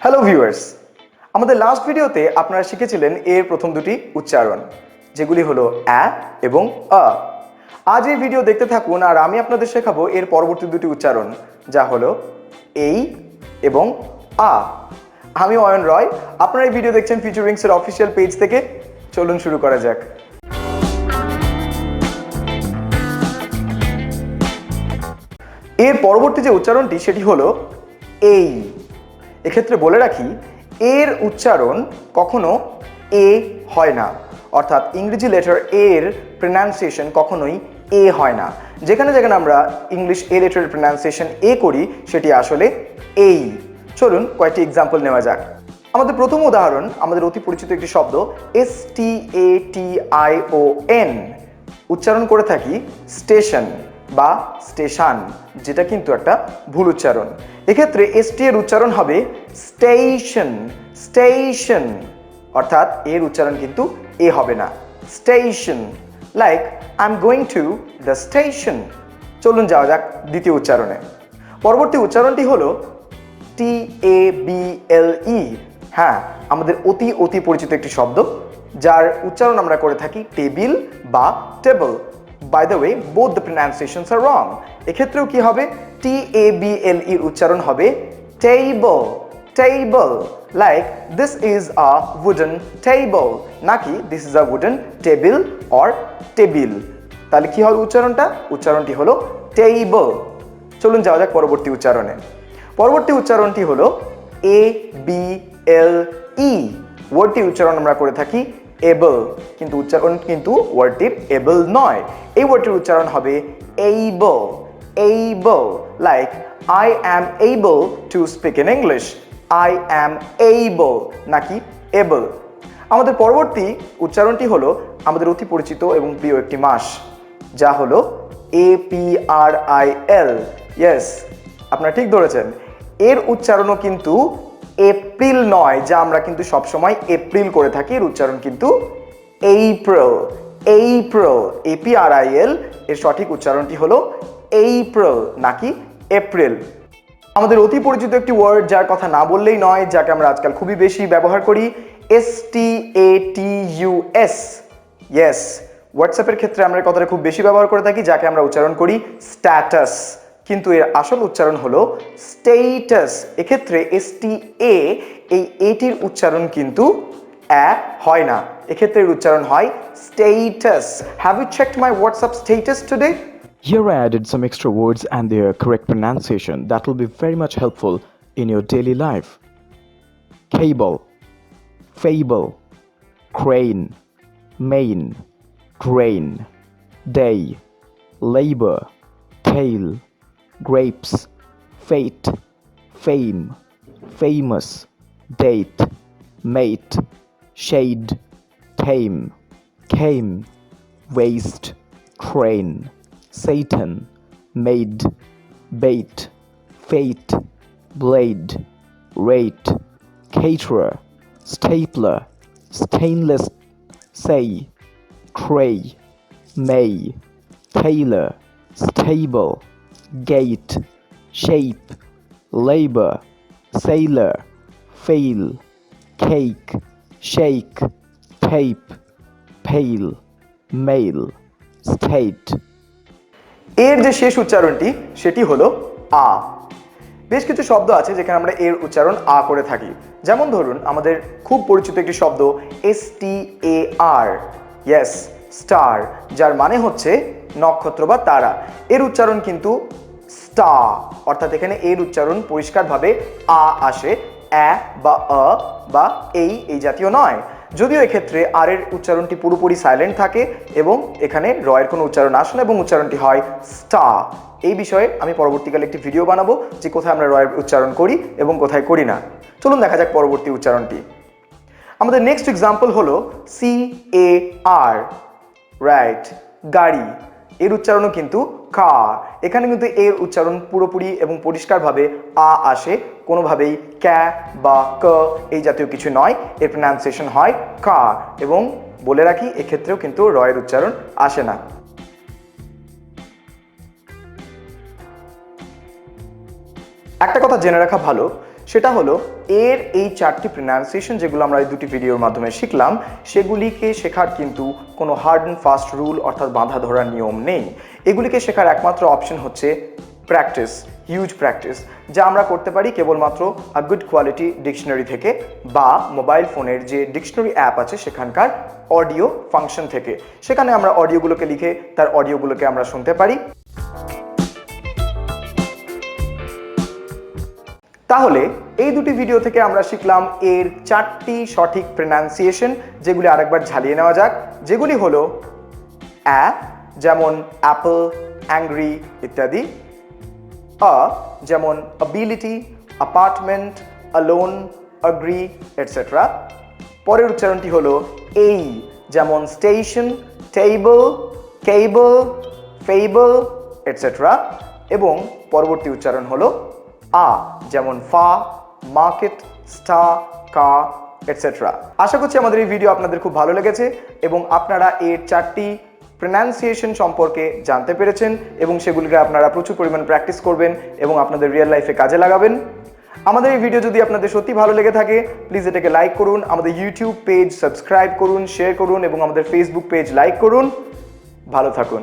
Hello viewers, আমাদের last ভিডিওতে আপনারা শিখেছিলেন এর প্রথম দুটি উচ্চারণ, যেগুলি হলো অ্যা এবং আ। আজ এই ভিডিও দেখতে থাকুন আর আমি আপনাদের শেখাবো এর পরবর্তী দুটি উচ্চারণ, যা হলো এই এবং আ। আমি অয়ন রয়, আপনারা এই ভিডিও দেখছেন ফিচারিংসের অফিসিয়াল পেজ থেকে। চলুন শুরু করা যাক। এর পরবর্তী যে উচ্চারণটি সেটি হলো এই। এক্ষেত্রে বলে রাখি, এর উচ্চারণ কখনো এ হয় না, অর্থাৎ ইংরেজি লেটার এর প্রনাউন্সিয়েশন কখনোই এ হয় না। যেখানে যেখানে আমরা ইংলিশ এ লেটারের প্রনাউন্সিয়েশন এ করি, সেটি আসলে এই। চলুন কয়েকটি এক্সাম্পল নেওয়া যাক। আমাদের প্রথম উদাহরণ, আমাদের অতি পরিচিত একটি শব্দ STATION, উচ্চারণ করে থাকি স্টেশন বা স্টেশন, যেটা কিন্তু একটা ভুল উচ্চারণ। এক্ষেত্রে এসটি এর উচ্চারণ হবে স্টেশন, স্টেশন, অর্থাৎ এর উচ্চারণ কিন্তু এ হবে না, station. Like I am going to the station. চলুন যাওয়া যাক দ্বিতীয় উচ্চারণে। পরবর্তী উচ্চারণটি হলো TABLE। হ্যাঁ, আমাদের অতি পরিচিত একটি শব্দ, যার উচ্চারণ আমরা করে থাকি টেবিল বা table. By the way, both the pronunciations are wrong. এক্ষেত্রেও কি হবে? TABLE এর উচ্চারণ হবে table, table. Like this is a wooden table, নাকি this is a wooden table or table. তাহলে কি হবে উচ্চারণটা? উচ্চারণটি হলো টেবল। চলুন যাওয়া যাক পরবর্তী উচ্চারণে। পরবর্তী উচ্চারণটি হলো ABLE। ওয়ার্ডটির উচ্চারণ আমরা করে থাকি এবল, কিন্তু উচ্চারণ কিন্তু ওয়ার্ডটির এবল নয়। এই ওয়ার্ডটির উচ্চারণ হবে able, able. Like I am able to speak in English, I am able, নাকি এবল। আমাদের পরবর্তী উচ্চারণটি হলো আমাদের অতি পরিচিত এবং প্রিয় একটি মাস, যা হলো APRIL। ইয়েস, আপনারা ঠিক ধরেছেন। এর উচ্চারণও কিন্তু এপ্রিল নয়, যা আমরা কিন্তু সবসময় এপ্রিল করে থাকি। এর উচ্চারণ কিন্তু এপ্রিল, এপ্রিল। APRIL এর সঠিক উচ্চারণটি হলো এপ্রিল, নাকি এপ্রিল। আমাদের অতি পরিচিত একটি ওয়ার্ড, যার কথা না বললেই নয়, যাকে আমরা আজকাল খুবই বেশি ব্যবহার করি, STATUS। ইয়েস, হোয়াটসঅ্যাপের ক্ষেত্রে আমরা এই কথাটা খুব বেশি ব্যবহার করে থাকি, যাকে আমরা উচ্চারণ করি স্ট্যাটাস, কিন্তু এর আসল উচ্চারণ হলো স্টেটাস। এক্ষেত্রে STA, এই এটির উচ্চারণ কিন্তু অ্যা হয় না, এক্ষেত্রে এর উচ্চারণ হয় status. Have you checked my WhatsApp status today? Here I added some extra words and their correct pronunciation that will be very much helpful in your daily life. Cable, fable, crane, main, grain, day, labor, tail, grapes, fate, fame, famous, date, mate, shade, tame, came, waste, train, Satan, maid, bait, fate, blade, rate, caterer, stapler, stainless, say, tray, may, tailor, stable, gate, shape, labor, sailor, fail, cake, shake, tape, pale, mail, state. এর যে শেষ উচ্চারণটি সেটি হলো আ। বেশ কিছু শব্দ আছে যেখানে আমরা এর উচ্চারণ আ করে থাকি। যেমন ধরুন, আমাদের খুব পরিচিত একটি শব্দ STAR, ইয়েস, স্টার, যার মানে হচ্ছে নক্ষত্র বা তারা। এর উচ্চারণ কিন্তু স্টা, অর্থাৎ এখানে এর উচ্চারণ পরিষ্কারভাবে আ আসে, অ্যা বা আ বা এই জাতীয় নয়। যদিও এক্ষেত্রে আর এর উচ্চারণটি পুরোপুরি সাইলেন্ট থাকে এবং এখানে র এর কোনো উচ্চারণ আসে না এবং উচ্চারণটি হয় স্টা। এই বিষয়ে আমি পরবর্তীকালে একটি ভিডিও বানাবো, যে কোথায় আমরা র এর উচ্চারণ করি এবং কোথায় করি না। চলুন দেখা যাক পরবর্তী উচ্চারণটি। আমাদের নেক্সট এক্সাম্পল হলো CAR, রাইট, গাড়ি। এর উচ্চারণও কিন্তু কার। এখানে কিন্তু এর উচ্চারণ পুরোপুরি এবং পরিষ্কারভাবে আ আসে, কোনোভাবেই ক্যা বা ক এই জাতীয় কিছু নয়। এর প্রনাউন্সিয়েশন হয় কার, এবং বলে রাখি এক্ষেত্রেও কিন্তু র এর উচ্চারণ আসে না। একটা কথা জেনে রাখা ভালো সেটা হলো এর এই 4টি প্রনাউন্সিয়েশন যেগুলো আমরা এই দুটি ভিডিওর মাধ্যমে শিখলাম, সেগুলিকে শেখার কিন্তু কোনো হার্ড অ্যান্ড ফাস্ট রুল অর্থাৎ বাঁধা ধরার নিয়ম নেই। এগুলিকে শেখার একমাত্র অপশন হচ্ছে প্র্যাকটিস, হিউজ প্র্যাকটিস, যা আমরা করতে পারি কেবলমাত্র আ গুড কোয়ালিটি ডিকশনারি থেকে বা মোবাইল ফোনের যে ডিকশনারি অ্যাপ আছে সেখানকার অডিও ফাংশন থেকে। সেখানে আমরা অডিওগুলোকে লিখে তার অডিওগুলোকে আমরা শুনতে পারি। তাহলে এই দুটি ভিডিও থেকে আমরা শিখলাম এর 4টি সঠিক প্রনাউন্সিয়েশন, যেগুলি আরেকবার ঝালিয়ে নেওয়া যাক, যেগুলি হলো অ্যা যেমন অ্যাপল, অ্যাংরি ইত্যাদি, আ যেমন ability, apartment, alone, agree etcetera. পরের উচ্চারণটি হলো এই যেমন স্টেশন, টেবল, কেবল, ফেবল এটসেট্রা। এবং পরবর্তী উচ্চারণ হলো আ যেমন ফা, মার্কেট, স্টার, কা এটসেট্রা। আশা করছি আমাদের এই ভিডিও আপনাদের খুব ভালো লেগেছে এবং আপনারা এর 4টি প্রনাউন্সিয়েশন সম্পর্কে জানতে পেরেছেন এবং সেগুলিকে আপনারা প্রচুর পরিমাণ প্র্যাকটিস করবেন এবং আপনাদের রিয়েল লাইফে কাজে লাগাবেন। আমাদের এই ভিডিও যদি আপনাদের সত্যি ভালো লেগে থাকে, প্লিজ এটাকে লাইক করুন, আমাদের ইউটিউব পেজ সাবস্ক্রাইব করুন, শেয়ার করুন এবং আমাদের ফেসবুক পেজ লাইক করুন। ভালো থাকুন।